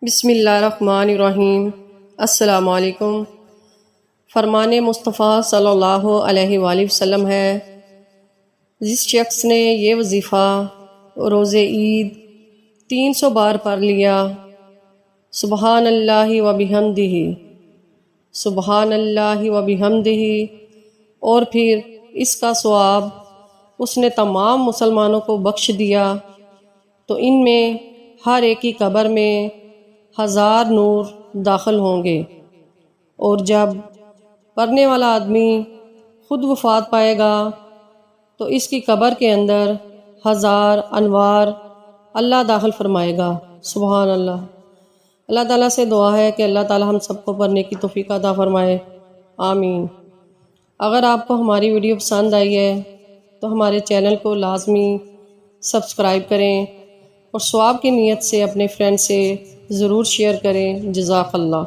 بسم اللہ الرحمن الرحیم۔ السلام علیکم۔ فرمان مصطفیٰ صلی اللہ علیہ وآلہ وسلم ہے، جس شخص نے یہ وظیفہ روز عید 300 بار پڑھ لیا، سبحان اللہ و بحمدہ، سبحان اللہ و بحمدہ، اور پھر اس کا ثواب اس نے تمام مسلمانوں کو بخش دیا، تو ان میں ہر ایک کی قبر میں 1000 نور داخل ہوں گے، اور جب پڑھنے والا آدمی خود وفات پائے گا تو اس کی قبر کے اندر 1000 انوار اللہ داخل فرمائے گا۔ سبحان اللہ۔ اللہ تعالیٰ سے دعا ہے کہ اللہ تعالیٰ ہم سب کو پڑھنے کی توفیق عطا فرمائے، آمین۔ اگر آپ کو ہماری ویڈیو پسند آئی ہے تو ہمارے چینل کو لازمی سبسکرائب کریں، اور ثواب کی نیت سے اپنے فرینڈ سے ضرور شیئر کریں۔ جزاک اللہ۔